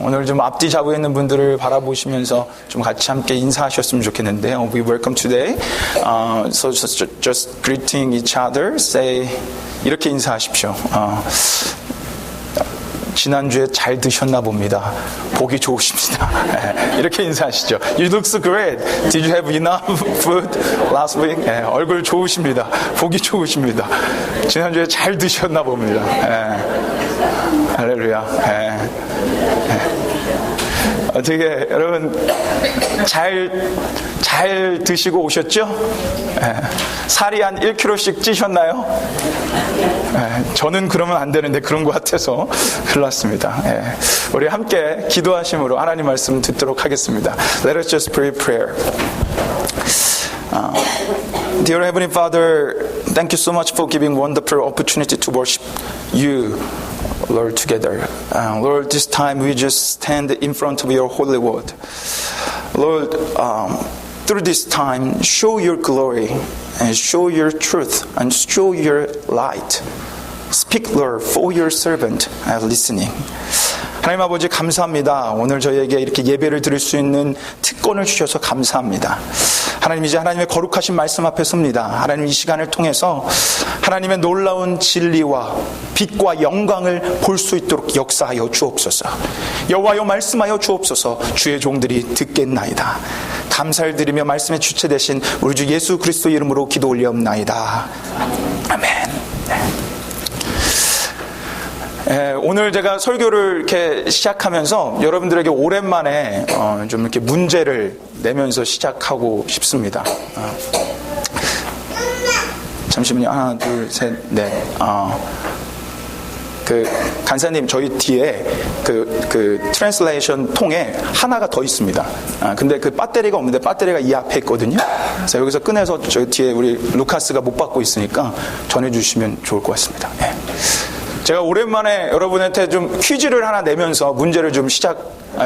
오늘 좀 앞뒤 잡고 있는 분들을 바라보시면서 좀 같이 함께 인사하셨으면 좋겠는데요. We welcome today. So just greeting each other. Say 이렇게 인사하십시오. 지난주에 잘 드셨나 봅니다. 보기 좋으십니다. 이렇게 인사하시죠. You look so great. Did you have enough food last week? 얼굴 좋으십니다. 보기 좋으십니다. 지난주에 잘 드셨나 봅니다. 할렐루야. 어떻게 여러분 잘 드시고 오셨죠? 살이 한 1kg씩 찌셨나요? 저는 그러면 안 되는데 그런 것 같아서 큰일 났습니다. 우리 함께 기도하심으로 하나님 말씀 듣도록 하겠습니다. Let us just pray prayer. Dear Heavenly Father, thank you so much for giving wonderful opportunity to worship you, Lord, together. Lord, this time we just stand in front of your holy word. Lord, through this time, show your glory and show your truth and show your light. Speak, Lord, for your servant are listening. 하나님 아버지 감사합니다. 오늘 저희에게 이렇게 예배를 드릴 수 있는 특권을 주셔서 감사합니다. 하나님, 이제 하나님의 거룩하신 말씀 앞에 섭니다. 하나님, 이 시간을 통해서 하나님의 놀라운 진리와 빛과 영광을 볼 수 있도록 역사하여 주옵소서. 여호와여 말씀하여 주옵소서. 주의 종들이 듣겠나이다. 감사를 드리며 말씀의 주체 되신 우리 주 예수 그리스도 이름으로 기도 올려옵나이다. 아멘. 오늘 제가 설교를 이렇게 시작하면서 여러분들에게 오랜만에 좀 이렇게 문제를 내면서 시작하고 싶습니다. 잠시만요. 하나, 둘, 셋, 넷. 간사님, 저희 뒤에 트랜슬레이션 통에 하나가 더 있습니다. 근데 그 배터리가 없는데 배터리가 이 앞에 있거든요. 그래서 여기서 꺼내서 저희 뒤에 우리 루카스가 못 받고 있으니까 전해주시면 좋을 것 같습니다. 제가 오랜만에 여러분한테 좀 퀴즈를 하나 내면서 문제를 좀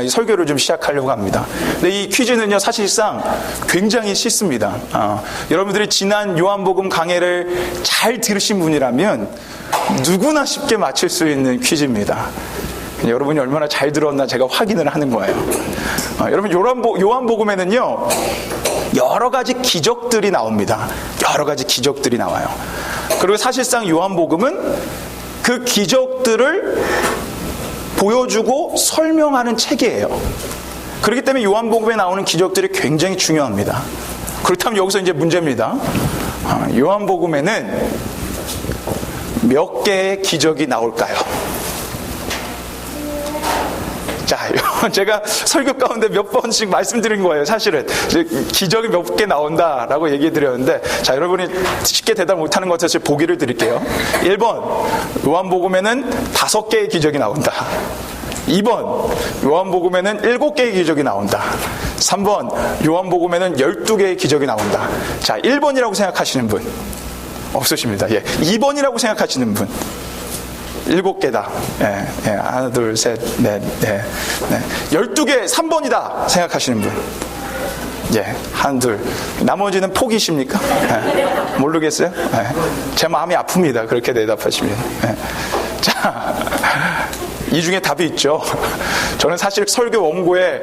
설교를 좀 시작하려고 합니다. 근데 이 퀴즈는요, 사실상 굉장히 쉽습니다. 여러분들이 지난 요한복음 강해를 잘 들으신 분이라면 누구나 쉽게 맞출 수 있는 퀴즈입니다. 여러분이 얼마나 잘 들었나 제가 확인을 하는 거예요. 여러분, 요한복음에는요, 여러 가지 기적들이 나옵니다. 여러 가지 기적들이 나와요. 그리고 사실상 요한복음은 그 기적들을 보여주고 설명하는 책이에요. 그렇기 때문에 요한복음에 나오는 기적들이 굉장히 중요합니다. 그렇다면 여기서 이제 문제입니다. 요한복음에는 몇 개의 기적이 나올까요? 자, 제가 설교 가운데 몇 번씩 말씀드린 거예요. 사실은 기적이 몇 개 나온다라고 얘기해 드렸는데, 자, 여러분이 쉽게 대답 못하는 것 같아서 보기를 드릴게요. 1번, 요한복음에는 5개의 기적이 나온다. 2번, 요한복음에는 7개의 기적이 나온다. 3번, 요한복음에는 12개의 기적이 나온다. 자, 1번이라고 생각하시는 분 없으십니다. 2번이라고 생각하시는 분. 7개다. 하나, 둘, 셋, 넷, 12개, 3번이다 생각하시는 분. 하나, 둘. 나머지는 포기십니까? 모르겠어요? 제 마음이 아픕니다. 그렇게 대답하시면. 자, 이 중에 답이 있죠. 저는 사실 설교 원고에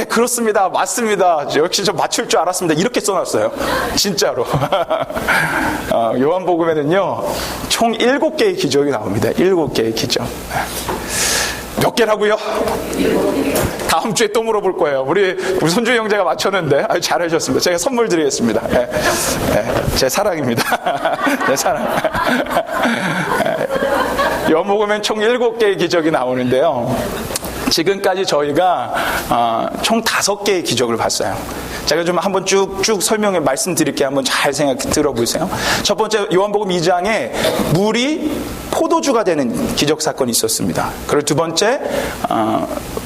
그렇습니다, 맞습니다, 역시 저 맞출 줄 알았습니다, 이렇게 써놨어요. 진짜로. 요한복음에는요, 총 7개의 기적이 나옵니다. 7개의 기적. 몇 개라고요? 다음 주에 또 물어볼 거예요. 우리 손주희 형제가 맞췄는데 잘하셨습니다. 제가 선물 드리겠습니다. 제 사랑입니다. 제 사랑. 요한복음엔 총 7개의 기적이 나오는데요, 지금까지 저희가 총 5개의 기적을 봤어요. 제가 좀 한번 쭉쭉 설명해 말씀드릴게요. 한번 잘 들어보세요. 첫 번째, 요한복음 2장에 물이 포도주가 되는 기적 사건이 있었습니다. 그리고 두 번째,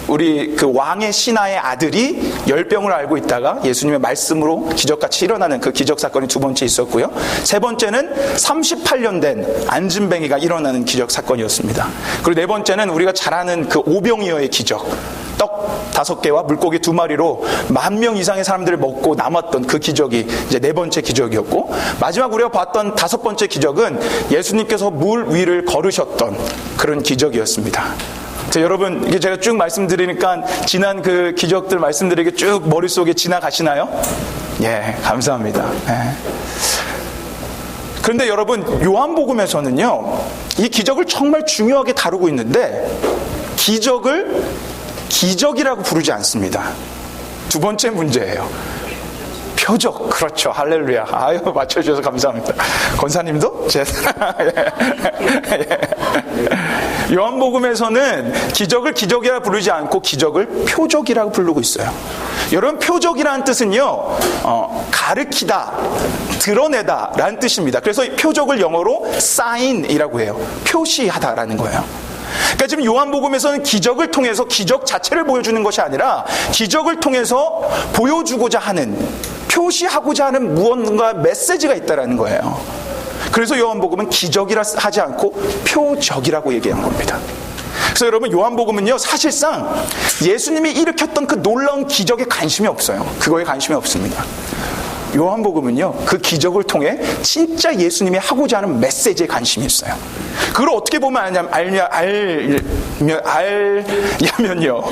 우리 그 왕의 신하의 아들이 열병을 앓고 있다가 예수님의 말씀으로 기적같이 일어나는 그 기적 사건이 두 번째 있었고요. 세 번째는 38년 된 안진뱅이가 일어나는 기적 사건이었습니다. 그리고 네 번째는 우리가 잘 아는 그 오병이어의 기적, 떡 5개와 물고기 2마리로 10,000명 이상의 사람들을 먹고 남았던 그 기적이 이제 네 번째 기적이었고, 마지막 우리가 봤던 5번째 기적은 예수님께서 물 위를 걸으셨던 그런 기적이었습니다. 자, 여러분, 이게 제가 쭉 말씀드리니까 지난 그 기적들 말씀드리게 쭉 머릿속에 지나가시나요? 예, 감사합니다. 예. 그런데 여러분, 요한복음에서는요, 이 기적을 정말 중요하게 다루고 있는데, 기적을 기적이라고 부르지 않습니다. 두 번째 문제예요. 표적. 그렇죠. 할렐루야. 아유, 맞춰주셔서 감사합니다. 권사님도? 요한복음에서는 기적을 기적이라 부르지 않고 기적을 표적이라고 부르고 있어요. 여러분, 표적이라는 뜻은요, 가르치다, 드러내다 라는 뜻입니다. 그래서 표적을 영어로 sign이라고 해요. 표시하다라는 거예요. 그러니까 지금 요한복음에서는 기적을 통해서 기적 자체를 보여주는 것이 아니라 기적을 통해서 보여주고자 하는, 표시하고자 하는 무언가 메시지가 있다라는 거예요. 그래서 요한복음은 기적이라 하지 않고 표적이라고 얘기한 겁니다. 그래서 여러분, 요한복음은요, 사실상 예수님이 일으켰던 그 놀라운 기적에 관심이 없어요. 그거에 관심이 없습니다. 요한복음은요, 그 기적을 통해 진짜 예수님이 하고자 하는 메시지에 관심이 있어요. 그걸 어떻게 보면 알냐면요,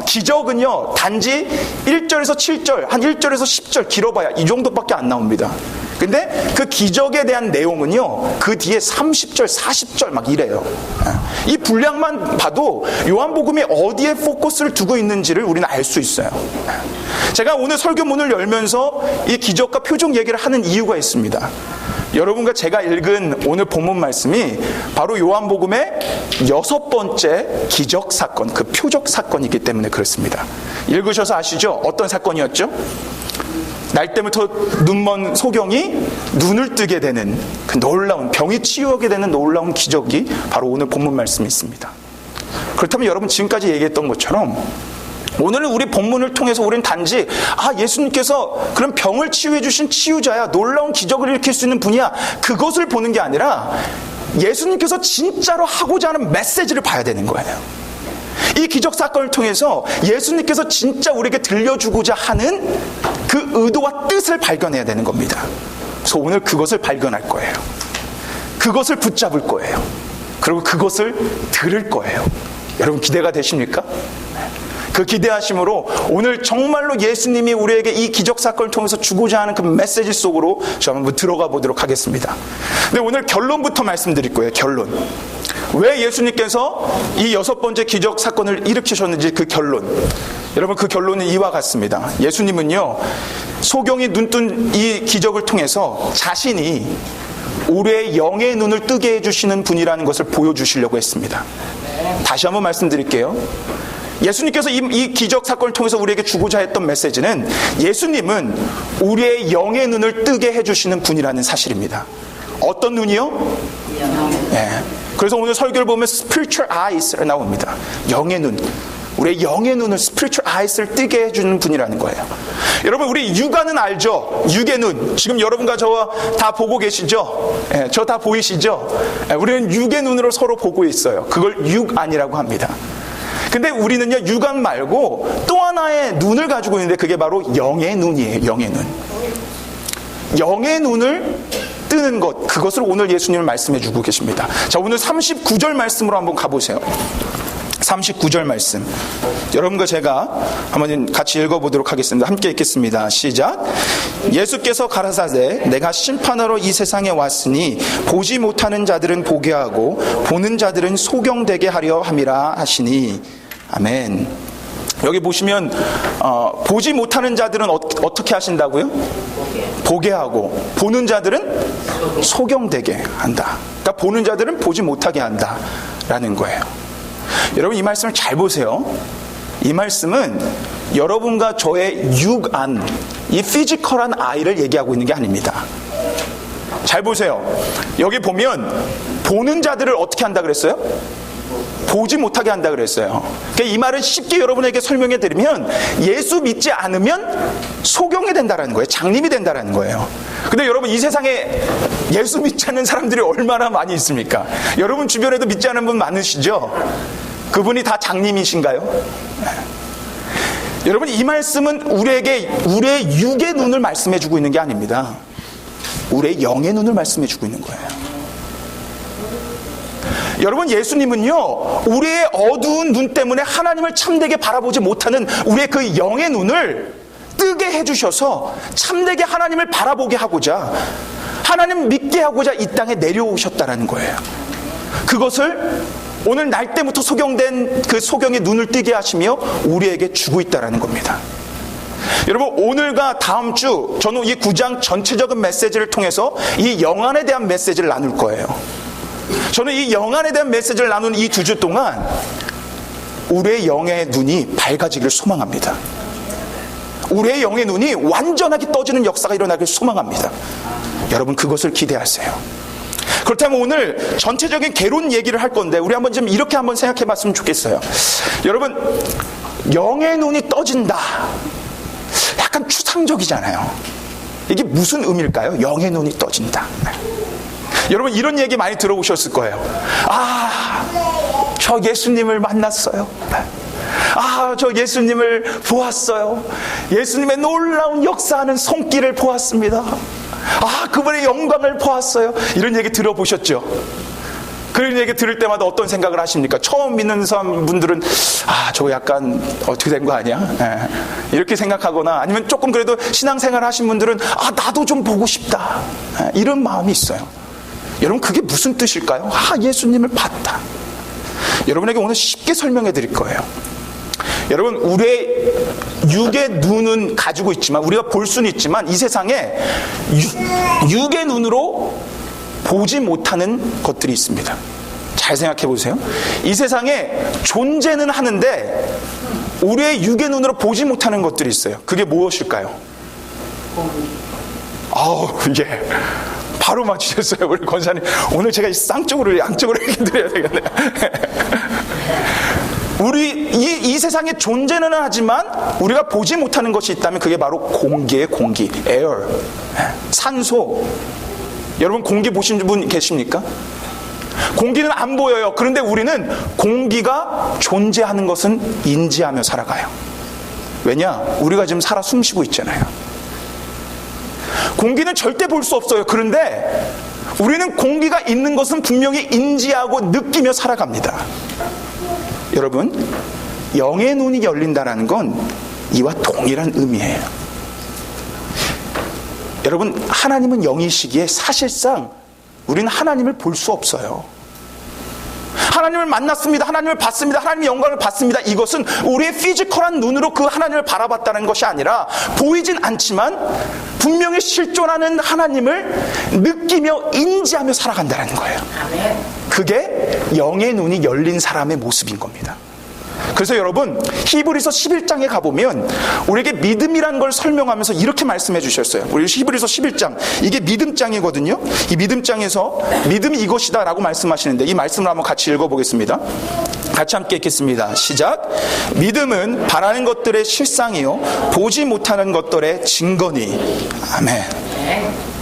기적은요, 단지 1절에서 7절, 한 1절에서 10절 길어봐야 이 정도밖에 안 나옵니다. 근데 그 기적에 대한 내용은요, 그 뒤에 30절, 40절 막 이래요. 이 분량만 봐도 요한복음이 어디에 포커스를 두고 있는지를 우리는 알 수 있어요. 제가 오늘 설교문을 열면서 이 기적과 표적 얘기를 하는 이유가 있습니다. 여러분과 제가 읽은 오늘 본문 말씀이 바로 요한복음의 6번째 기적 사건, 그 표적 사건이기 때문에 그렇습니다. 읽으셔서 아시죠? 어떤 사건이었죠? 날 때부터 눈먼 소경이 눈을 뜨게 되는 그 놀라운, 병이 치유하게 되는 놀라운 기적이 바로 오늘 본문 말씀에 있습니다. 그렇다면 여러분, 지금까지 얘기했던 것처럼 오늘 우리 본문을 통해서 우리는 단지 예수님께서 그런 병을 치유해 주신 치유자야, 놀라운 기적을 일으킬 수 있는 분이야, 그것을 보는 게 아니라 예수님께서 진짜로 하고자 하는 메시지를 봐야 되는 거예요. 이 기적 사건을 통해서 예수님께서 진짜 우리에게 들려주고자 하는 그 의도와 뜻을 발견해야 되는 겁니다. 그래서 오늘 그것을 발견할 거예요. 그것을 붙잡을 거예요. 그리고 그것을 들을 거예요. 여러분, 기대가 되십니까? 그 기대하심으로 오늘 정말로 예수님이 우리에게 이 기적 사건을 통해서 주고자 하는 그 메시지 속으로 저 한번 들어가 보도록 하겠습니다. 근데 오늘 결론부터 말씀드릴 거예요. 결론. 왜 예수님께서 이 6번째 기적 사건을 일으키셨는지 그 결론. 여러분, 그 결론은 이와 같습니다. 예수님은요, 소경이 눈뜬 이 기적을 통해서 자신이 우리의 영의 눈을 뜨게 해주시는 분이라는 것을 보여주시려고 했습니다. 다시 한번 말씀드릴게요. 예수님께서 이 기적 사건을 통해서 우리에게 주고자 했던 메시지는 예수님은 우리의 영의 눈을 뜨게 해주시는 분이라는 사실입니다. 어떤 눈이요? 네. 그래서 오늘 설교를 보면 spiritual eyes가 나옵니다. 영의 눈. 우리의 영의 눈을, spiritual eyes를 뜨게 해주는 분이라는 거예요. 여러분, 우리 육안은 알죠? 육의 눈. 지금 여러분과 저와 다 보고 계시죠? 네, 저 다 보이시죠? 네, 우리는 육의 눈으로 서로 보고 있어요. 그걸 육안이라고 합니다. 근데 우리는요, 육안 말고 또 하나의 눈을 가지고 있는데 그게 바로 영의 눈이에요. 영의 눈. 영의 눈을 뜨는 것, 그것을 오늘 예수님은 말씀해 주고 계십니다. 자, 오늘 39절 말씀으로 한번 가보세요. 39절 말씀. 여러분과 제가 한번 같이 읽어보도록 하겠습니다. 함께 읽겠습니다. 시작. 예수께서 가라사대 내가 심판하러 이 세상에 왔으니 보지 못하는 자들은 보게 하고 보는 자들은 소경되게 하려 함이라 하시니. 아멘. 여기 보시면 보지 못하는 자들은 어떻게 하신다고요? 보게 하고 보는 자들은 소경되게 한다. 그러니까 보는 자들은 보지 못하게 한다라는 거예요. 여러분, 이 말씀을 잘 보세요. 이 말씀은 여러분과 저의 육안, 이 피지컬한 아이를 얘기하고 있는 게 아닙니다. 잘 보세요. 여기 보면 보는 자들을 어떻게 한다 그랬어요? 보지 못하게 한다 그랬어요. 그러니까 이 말은 쉽게 여러분에게 설명해 드리면 예수 믿지 않으면 소경이 된다라는 거예요. 장님이 된다라는 거예요. 근데 여러분, 이 세상에 예수 믿지 않는 사람들이 얼마나 많이 있습니까? 여러분 주변에도 믿지 않는 분 많으시죠? 그분이 다 장님이신가요? 네. 여러분, 이 말씀은 우리에게 우리의 육의 눈을 말씀해 주고 있는 게 아닙니다. 우리의 영의 눈을 말씀해 주고 있는 거예요. 여러분, 예수님은요, 우리의 어두운 눈 때문에 하나님을 참되게 바라보지 못하는 우리의 그 영의 눈을 뜨게 해주셔서 참되게 하나님을 바라보게 하고자, 하나님 믿게 하고자 이 땅에 내려오셨다라는 거예요. 그것을 오늘 날 때부터 소경된 그 소경의 눈을 뜨게 하시며 우리에게 주고 있다라는 겁니다. 여러분, 오늘과 다음 주 저는 이 9장 전체적인 메시지를 통해서 이 영안에 대한 메시지를 나눌 거예요. 저는 이 영안에 대한 메시지를 나누는 이 2주 동안 우리의 영의 눈이 밝아지기를 소망합니다. 우리의 영의 눈이 완전하게 떠지는 역사가 일어나길 소망합니다. 여러분, 그것을 기대하세요. 그렇다면 오늘 전체적인 개론 얘기를 할 건데 우리 한번 좀 이렇게 한번 생각해 봤으면 좋겠어요. 여러분, 영의 눈이 떠진다, 약간 추상적이잖아요. 이게 무슨 의미일까요? 영의 눈이 떠진다. 여러분, 이런 얘기 많이 들어보셨을 거예요. 저 예수님을 만났어요. 저 예수님을 보았어요. 예수님의 놀라운 역사하는 손길을 보았습니다. 그분의 영광을 보았어요. 이런 얘기 들어보셨죠? 그런 얘기 들을 때마다 어떤 생각을 하십니까? 처음 믿는 사람분들은 저거 약간 어떻게 된 거 아니야? 이렇게 생각하거나, 아니면 조금 그래도 신앙생활 하신 분들은 나도 좀 보고 싶다, 이런 마음이 있어요. 여러분, 그게 무슨 뜻일까요? 예수님을 봤다. 여러분에게 오늘 쉽게 설명해 드릴 거예요. 여러분, 우리의 육의 눈은 가지고 있지만, 우리가 볼 수는 있지만, 이 세상에 육의 눈으로 보지 못하는 것들이 있습니다. 잘 생각해 보세요. 이 세상에 존재는 하는데 우리의 육의 눈으로 보지 못하는 것들이 있어요. 그게 무엇일까요? 예, 바로 맞추셨어요, 우리 권사님. 오늘 제가 쌍쪽으로 양쪽으로 이렇게 드려야 되겠네요. 우리 이 세상에 존재는 하지만 우리가 보지 못하는 것이 있다면 그게 바로 공기의 공기, 에어, 산소. 여러분, 공기 보신 분 계십니까? 공기는 안 보여요. 그런데 우리는 공기가 존재하는 것은 인지하며 살아가요. 왜냐? 우리가 지금 살아 숨쉬고 있잖아요. 공기는 절대 볼 수 없어요. 그런데 우리는 공기가 있는 것은 분명히 인지하고 느끼며 살아갑니다. 여러분, 영의 눈이 열린다는 건 이와 동일한 의미예요. 여러분, 하나님은 영이시기에 사실상 우리는 하나님을 볼 수 없어요. 하나님을 만났습니다, 하나님을 봤습니다, 하나님의 영광을 봤습니다. 이것은 우리의 피지컬한 눈으로 그 하나님을 바라봤다는 것이 아니라, 보이진 않지만 분명히 실존하는 하나님을 느끼며 인지하며 살아간다는 거예요. 그게 영의 눈이 열린 사람의 모습인 겁니다. 그래서 여러분, 히브리서 11장에 가보면 우리에게 믿음이라는 걸 설명하면서 이렇게 말씀해 주셨어요. 우리 히브리서 11장, 이게 믿음장이거든요. 이 믿음장에서 믿음이 이것이다 라고 말씀하시는데, 이 말씀을 한번 같이 읽어보겠습니다. 같이 함께 읽겠습니다. 시작. 믿음은 바라는 것들의 실상이요 보지 못하는 것들의 증거니. 아멘.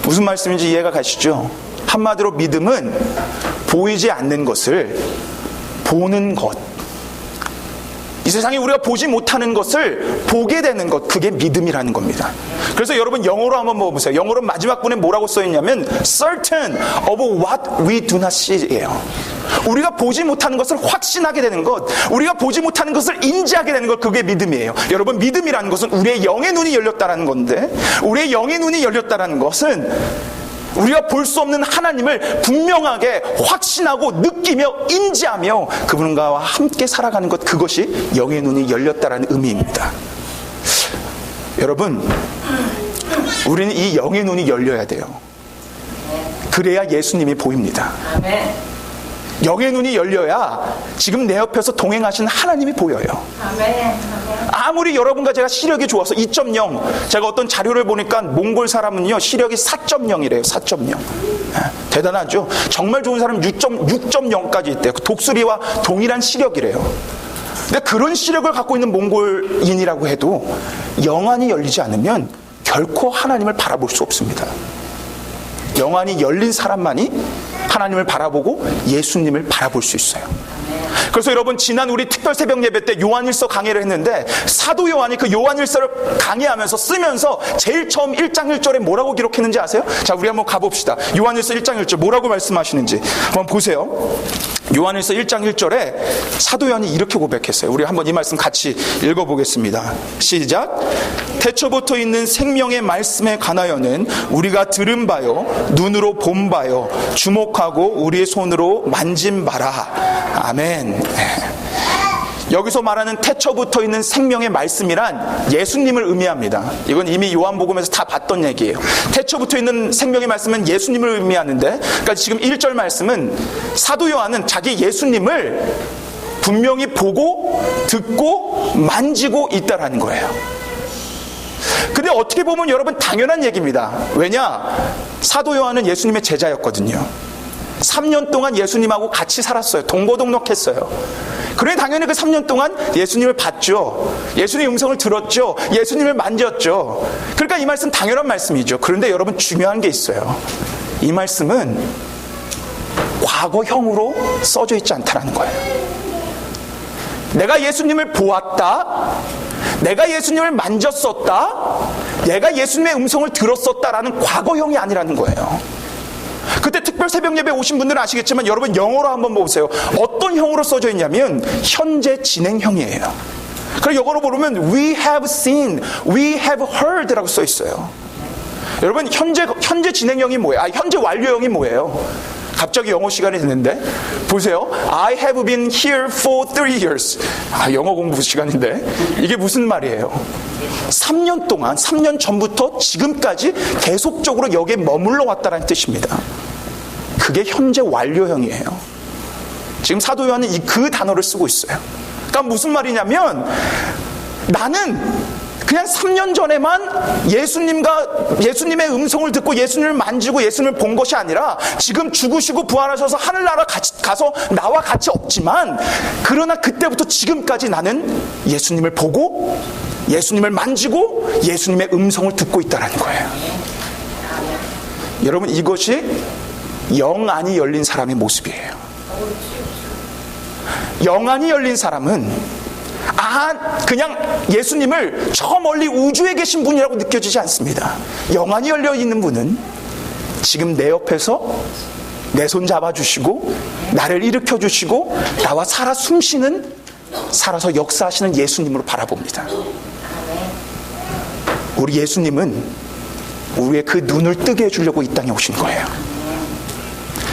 무슨 말씀인지 이해가 가시죠? 한마디로 믿음은 보이지 않는 것을 보는 것, 이 세상에 우리가 보지 못하는 것을 보게 되는 것, 그게 믿음이라는 겁니다. 그래서 여러분, 영어로 한번 먹어보세요. 영어로 마지막 분에 뭐라고 써있냐면 certain of what we do not see예요. 우리가 보지 못하는 것을 확신하게 되는 것, 우리가 보지 못하는 것을 인지하게 되는 것, 그게 믿음이에요. 여러분, 믿음이라는 것은 우리의 영의 눈이 열렸다는 건데, 우리의 영의 눈이 열렸다는 것은 우리가 볼 수 없는 하나님을 분명하게 확신하고 느끼며 인지하며 그분과 함께 살아가는 것, 그것이 영의 눈이 열렸다는 의미입니다. 여러분, 우리는 이 영의 눈이 열려야 돼요. 그래야 예수님이 보입니다. 영의 눈이 열려야 지금 내 옆에서 동행하시는 하나님이 보여요. 아무리 여러분과 제가 시력이 좋아서 2.0, 제가 어떤 자료를 보니까 몽골 사람은요 시력이 4.0이래요. 4.0. 대단하죠. 정말 좋은 사람은 6.0까지 있대요. 독수리와 동일한 시력이래요. 근데 그런 시력을 갖고 있는 몽골인이라고 해도 영안이 열리지 않으면 결코 하나님을 바라볼 수 없습니다. 영안이 열린 사람만이 하나님을 바라보고 예수님을 바라볼 수 있어요. 그래서 여러분, 지난 우리 특별 새벽 예배 때 요한일서 강해를 했는데, 사도 요한이 그 요한일서를 강해하면서 쓰면서 제일 처음 1장 1절에 뭐라고 기록했는지 아세요? 자, 우리 한번 가봅시다. 요한일서 1장 1절 뭐라고 말씀하시는지 한번 보세요. 요한일서 1장 1절에 사도 요한이 이렇게 고백했어요. 우리 한번 이 말씀 같이 읽어보겠습니다. 시작. 태초부터 있는 생명의 말씀에 관하여는 우리가 들은 바요 눈으로 본 바요 주목하고 우리의 손으로 만진 바라. 아멘. 여기서 말하는 태초부터 있는 생명의 말씀이란 예수님을 의미합니다. 이건 이미 요한복음에서 다 봤던 얘기예요. 태초부터 있는 생명의 말씀은 예수님을 의미하는데, 그러니까 지금 1절 말씀은 사도 요한은 자기 예수님을 분명히 보고 듣고 만지고 있다라는 거예요. 근데 어떻게 보면 여러분 당연한 얘기입니다. 왜냐? 사도 요한은 예수님의 제자였거든요. 3년 동안 예수님하고 같이 살았어요. 동거동록했어요. 그래 당연히 그 3년 동안 예수님을 봤죠. 예수님의 음성을 들었죠. 예수님을 만졌죠. 그러니까 이 말씀 당연한 말씀이죠. 그런데 여러분 중요한 게 있어요. 이 말씀은 과거형으로 써져 있지 않다는 거예요. 내가 예수님을 보았다, 내가 예수님을 만졌었다, 내가 예수님의 음성을 들었었다라는 과거형이 아니라는 거예요. 그때 특별 새벽 예배 오신 분들은 아시겠지만 여러분 영어로 한번 보세요. 어떤 형으로 써져 있냐면 현재 진행형이에요. 그리고 영어로 보면 we have seen, we have heard 라고 써 있어요. 여러분 현재 진행형이 뭐예요? 현재 완료형이 뭐예요? 갑자기 영어 시간이 됐는데 보세요. I have been here for 3 years. 영어 공부 시간인데 이게 무슨 말이에요? 3년 동안, 3년 전부터 지금까지 계속적으로 여기에 머물러 왔다는 뜻입니다. 그게 현재 완료형이에요. 지금 사도 요한은 그 단어를 쓰고 있어요. 그러니까 무슨 말이냐면 나는 그냥 3년 전에만 예수님의 음성을 듣고 예수님을 만지고 예수님을 본 것이 아니라 지금 죽으시고 부활하셔서 하늘나라 가서 나와 같이 없지만 그러나 그때부터 지금까지 나는 예수님을 보고 예수님을 만지고 예수님의 음성을 듣고 있다는 거예요. 여러분 이것이 영안이 열린 사람의 모습이에요. 영안이 열린 사람은 그냥 예수님을 저 멀리 우주에 계신 분이라고 느껴지지 않습니다. 영안이 열려 있는 분은 지금 내 옆에서 내 손 잡아주시고 나를 일으켜주시고 나와 살아 숨쉬는, 살아서 역사하시는 예수님으로 바라봅니다. 우리 예수님은 우리의 그 눈을 뜨게 해주려고 이 땅에 오신 거예요.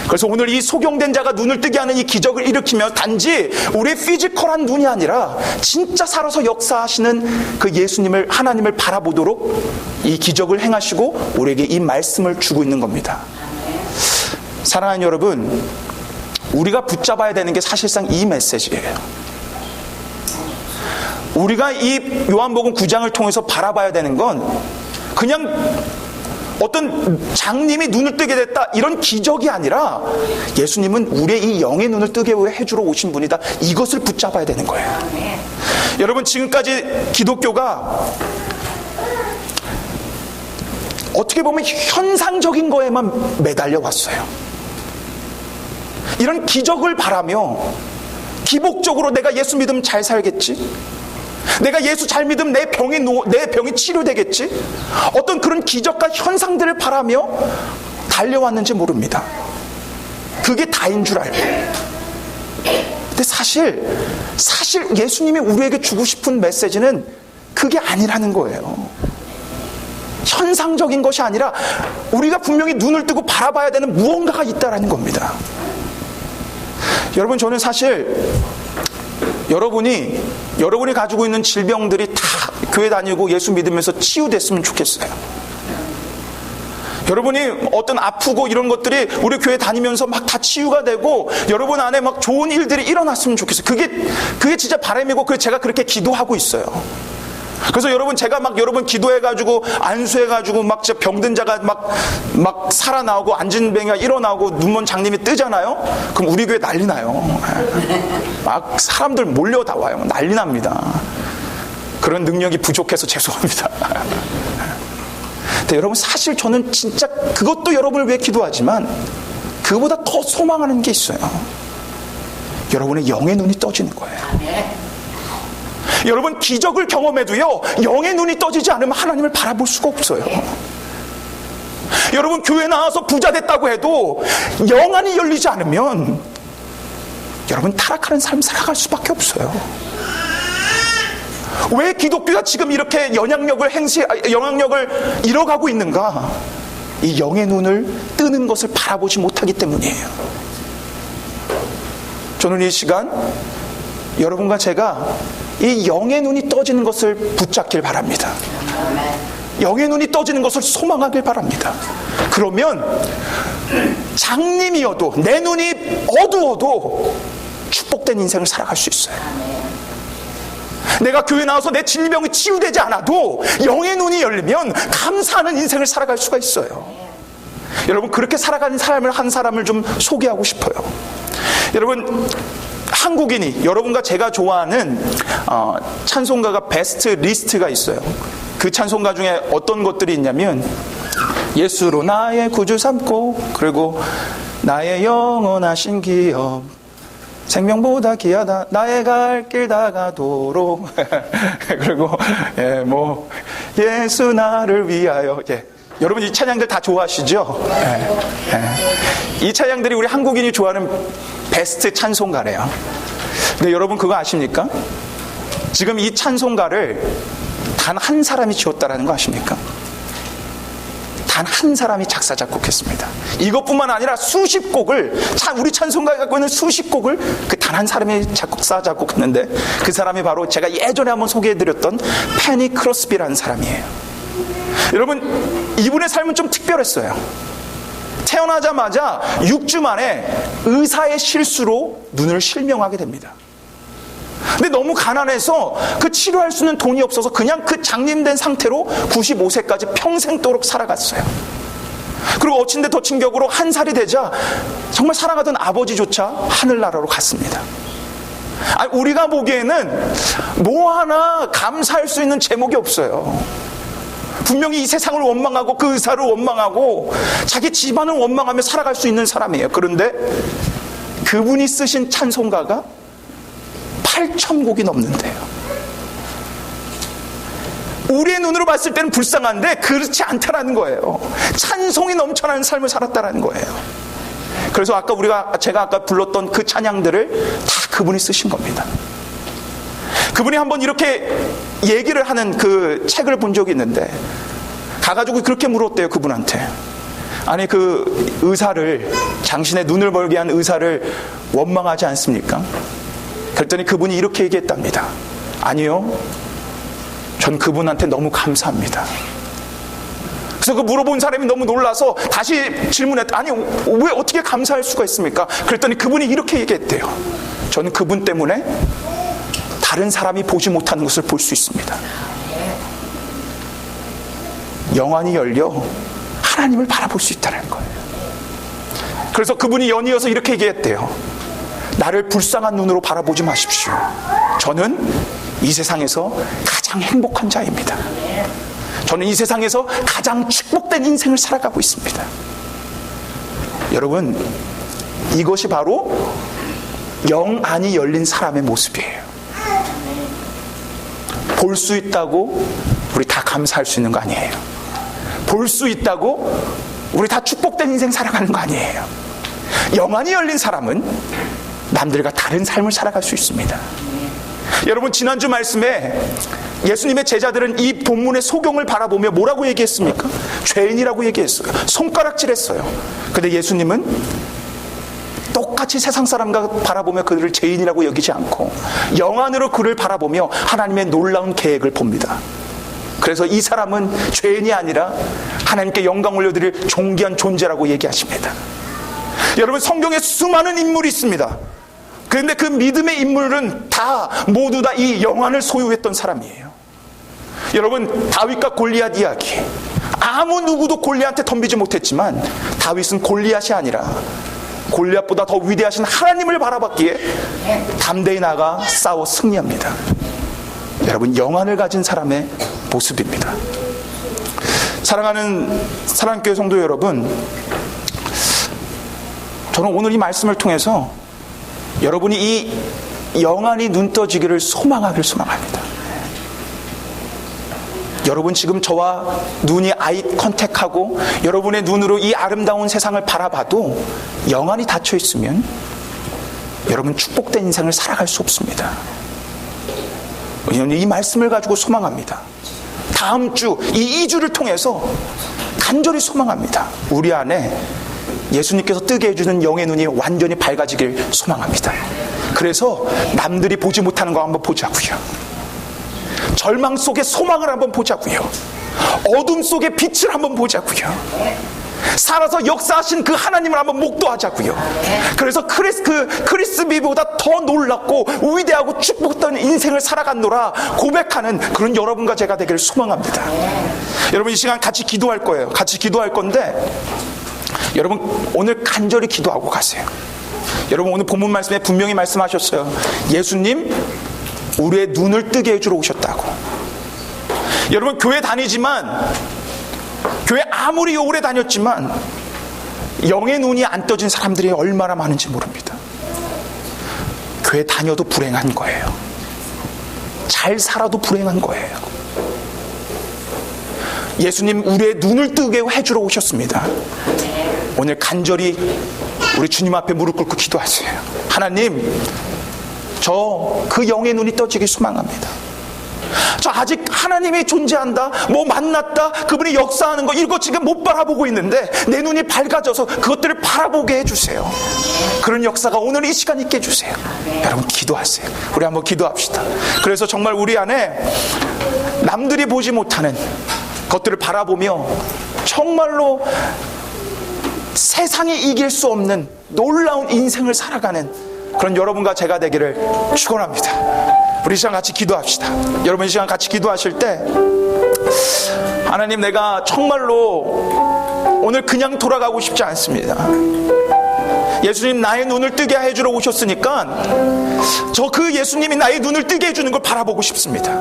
그래서 오늘 이 소경된 자가 눈을 뜨게 하는 이 기적을 일으키며 단지 우리의 피지컬한 눈이 아니라 진짜 살아서 역사하시는 그 예수님을, 하나님을 바라보도록 이 기적을 행하시고 우리에게 이 말씀을 주고 있는 겁니다. 사랑하는 여러분, 우리가 붙잡아야 되는 게 사실상 이 메시지예요. 우리가 이 요한복음 9장을 통해서 바라봐야 되는 건 그냥 어떤 장님이 눈을 뜨게 됐다 이런 기적이 아니라 예수님은 우리의 이 영의 눈을 뜨게 해주러 오신 분이다. 이것을 붙잡아야 되는 거예요. 여러분 지금까지 기독교가 어떻게 보면 현상적인 거에만 매달려 왔어요. 이런 기적을 바라며 기복적으로 내가 예수 믿으면 잘 살겠지, 내가 예수 잘 믿으면 내 병이 치료되겠지, 어떤 그런 기적과 현상들을 바라며 달려왔는지 모릅니다. 그게 다인 줄 알고. 근데 사실 예수님이 우리에게 주고 싶은 메시지는 그게 아니라는 거예요. 현상적인 것이 아니라 우리가 분명히 눈을 뜨고 바라봐야 되는 무언가가 있다라는 겁니다. 여러분 저는 사실 여러분이 가지고 있는 질병들이 다 교회 다니고 예수 믿으면서 치유됐으면 좋겠어요. 여러분이 어떤 아프고 이런 것들이 우리 교회 다니면서 막 다 치유가 되고 여러분 안에 막 좋은 일들이 일어났으면 좋겠어요. 그게 진짜 바람이고 그래서 제가 그렇게 기도하고 있어요. 그래서 제가 막 여러분 기도해가지고 안수해가지고 막 진짜 병든 자가 막 살아나오고 앉은 병이가 일어나고 눈먼 장님이 뜨잖아요. 그럼 우리 교회 난리 나요. 막 사람들 몰려다 와요. 난리 납니다. 그런 능력이 부족해서 죄송합니다. 근데 여러분 사실 저는 진짜 그것도 여러분을 위해 기도하지만 그거보다 더 소망하는 게 있어요. 여러분의 영의 눈이 떠지는 거예요. 여러분 기적을 경험해도요 영의 눈이 떠지지 않으면 하나님을 바라볼 수가 없어요. 여러분 교회 나와서 부자 됐다고 해도 영안이 열리지 않으면 여러분, 타락하는 삶 살아갈 수밖에 없어요. 왜 기독교가 지금 이렇게 영향력을 잃어가고 있는가? 이 영의 눈을 뜨는 것을 바라보지 못하기 때문이에요. 저는 이 시간 여러분과 제가 이 영의 눈이 떠지는 것을 붙잡길 바랍니다. 영의 눈이 떠지는 것을 소망하길 바랍니다. 그러면 장님이어도 내 눈이 어두워도 축복된 인생을 살아갈 수 있어요. 내가 교회 나와서 내 질병이 치유되지 않아도 영의 눈이 열리면 감사하는 인생을 살아갈 수가 있어요. 여러분, 그렇게 살아가는 사람을 한 사람을 좀 소개하고 싶어요. 여러분, 한국인이 여러분과 제가 좋아하는 찬송가가 베스트 리스트가 있어요. 그 찬송가 중에 어떤 것들이 있냐면 예수로 나의 구주 삼고, 그리고 나의 영원하신 기업, 생명보다 귀하다, 나의 갈 길 다가도록 그리고 예수 나를 위하여. 여러분, 이 찬양들 다 좋아하시죠? 이 찬양들이 우리 한국인이 좋아하는 베스트 찬송가래요. 근데 여러분, 그거 아십니까? 지금 이 찬송가를 단 한 사람이 지었다라는 거 아십니까? 단 한 사람이 작사 작곡했습니다. 이것뿐만 아니라 수십 곡을, 우리 찬송가에 갖고 있는 수십 곡을 그 단 한 사람이 작사 작곡했는데, 그 사람이 바로 제가 예전에 한번 소개해드렸던 페니 크로스비라는 사람이에요. 여러분, 이분의 삶은 좀 특별했어요. 태어나자마자 6주 만에 의사의 실수로 눈을 실명하게 됩니다. 근데 너무 가난해서 그 치료할 수 있는 돈이 없어서 그냥 그 장님된 상태로 95세까지 평생도록 살아갔어요. 그리고 어친데 더 격으로 1살이 되자 정말 사랑하던 아버지조차 하늘나라로 갔습니다. 우리가 보기에는 뭐 하나 감사할 수 있는 제목이 없어요. 분명히 이 세상을 원망하고 그 의사를 원망하고 자기 집안을 원망하며 살아갈 수 있는 사람이에요. 그런데 그분이 쓰신 찬송가가 8,000곡이 넘는데요. 우리의 눈으로 봤을 때는 불쌍한데 그렇지 않다라는 거예요. 찬송이 넘쳐나는 삶을 살았다라는 거예요. 그래서 제가 아까 불렀던 그 찬양들을 다 그분이 쓰신 겁니다. 그분이 한번 이렇게 얘기를 하는 그 책을 본 적이 있는데, 가가지고 그렇게 물었대요, 그분한테. 아니, 그 의사를, 당신의 눈을 멀게 한 의사를 원망하지 않습니까? 그랬더니 그분이 이렇게 얘기했답니다. 아니요, 전 그분한테 너무 감사합니다. 그래서 그 물어본 사람이 너무 놀라서 다시 질문했다. 아니, 왜 어떻게 감사할 수가 있습니까? 그랬더니 그분이 이렇게 얘기했대요. 저는 그분 때문에 다른 사람이 보지 못하는 것을 볼 수 있습니다. 영안이 열려 하나님을 바라볼 수 있다는 거예요. 그래서 그분이 연이어서 이렇게 얘기했대요. 나를 불쌍한 눈으로 바라보지 마십시오. 저는 이 세상에서 가장 행복한 자입니다. 저는 이 세상에서 가장 축복된 인생을 살아가고 있습니다. 여러분, 이것이 바로 영안이 열린 사람의 모습이에요. 볼 수 있다고 우리 다 감사할 수 있는 거 아니에요. 볼 수 있다고 우리 다 축복된 인생 살아가는 거 아니에요. 영안이 열린 사람은 남들과 다른 삶을 살아갈 수 있습니다. 여러분, 지난주 말씀에 예수님의 제자들은 이 본문의 소경을 바라보며 뭐라고 얘기했습니까? 죄인이라고 얘기했어요. 손가락질했어요. 근데 예수님은 똑같이 세상 사람과 바라보며 그들을 죄인이라고 여기지 않고 영안으로 그를 바라보며 하나님의 놀라운 계획을 봅니다. 그래서 이 사람은 죄인이 아니라 하나님께 영광 올려드릴 존귀한 존재라고 얘기하십니다. 여러분, 성경에 수많은 인물이 있습니다. 그런데 그 믿음의 인물은 모두 다 이 영안을 소유했던 사람이에요. 여러분, 다윗과 골리앗 이야기, 아무 누구도 골리앗한테 덤비지 못했지만 다윗은 골리앗이 아니라 골리앗보다 더 위대하신 하나님을 바라봤기에 담대히 나가 싸워 승리합니다. 여러분, 영안을 가진 사람의 모습입니다. 사랑하는 사랑교회 성도 여러분, 저는 오늘 이 말씀을 통해서 여러분이 이 영안이 눈 떠지기를 소망합니다. 여러분, 지금 저와 눈이 아이 컨택하고 여러분의 눈으로 이 아름다운 세상을 바라봐도 영안이 닫혀 있으면 여러분 축복된 인생을 살아갈 수 없습니다. 이 말씀을 가지고 소망합니다. 다음 주 이 2주를 통해서 간절히 소망합니다. 우리 안에 예수님께서 뜨게 해주는 영의 눈이 완전히 밝아지길 소망합니다. 그래서 남들이 보지 못하는 거 한번 보자고요. 절망 속에 소망을 한번 보자고요. 어둠 속에 빛을 한번 보자고요. 살아서 역사하신 그 하나님을 한번 목도하자고요. 그래서 크리스비보다 더 놀랍고 위대하고 축복된 인생을 살아갔노라 고백하는 그런 여러분과 제가 되기를 소망합니다. 여러분 이 시간 같이 기도할 거예요. 같이 기도할 건데 여러분 오늘 간절히 기도하고 가세요. 여러분 오늘 본문 말씀에 분명히 말씀하셨어요. 예수님 우리의 눈을 뜨게 해주러 오셨다고. 여러분 교회 다니지만 교회 아무리 오래 다녔지만 영의 눈이 안 떠진 사람들이 얼마나 많은지 모릅니다. 교회 다녀도 불행한 거예요. 잘 살아도 불행한 거예요. 예수님 우리의 눈을 뜨게 해주러 오셨습니다. 오늘 간절히 우리 주님 앞에 무릎 꿇고 기도하세요. 하나님 저 그 영의 눈이 떠지길 소망합니다. 저 아직 하나님이 존재한다, 뭐 만났다, 그분이 역사하는 거 이거 지금 못 바라보고 있는데 내 눈이 밝아져서 그것들을 바라보게 해주세요. 그런 역사가 오늘 이 시간 있게 해주세요. 여러분 기도하세요. 우리 한번 기도합시다. 그래서 정말 우리 안에 남들이 보지 못하는 것들을 바라보며 정말로 세상이 이길 수 없는 놀라운 인생을 살아가는 그런 여러분과 제가 되기를 축원합니다. 우리 이 시간 같이 기도합시다. 여러분 이 시간 같이 기도하실 때 하나님 내가 정말로 오늘 그냥 돌아가고 싶지 않습니다. 예수님 나의 눈을 뜨게 해주러 오셨으니까 저 그 예수님이 나의 눈을 뜨게 해주는 걸 바라보고 싶습니다.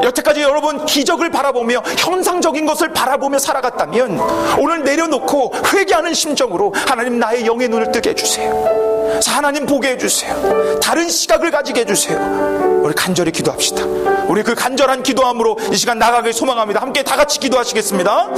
여태까지 여러분 기적을 바라보며 현상적인 것을 바라보며 살아갔다면 오늘 내려놓고 회개하는 심정으로 하나님 나의 영의 눈을 뜨게 해주세요. 하나님 보게 해주세요. 다른 시각을 가지게 해주세요. 우리 간절히 기도합시다. 우리 그 간절한 기도함으로 이 시간 나가길 소망합니다. 함께 다 같이 기도하시겠습니다.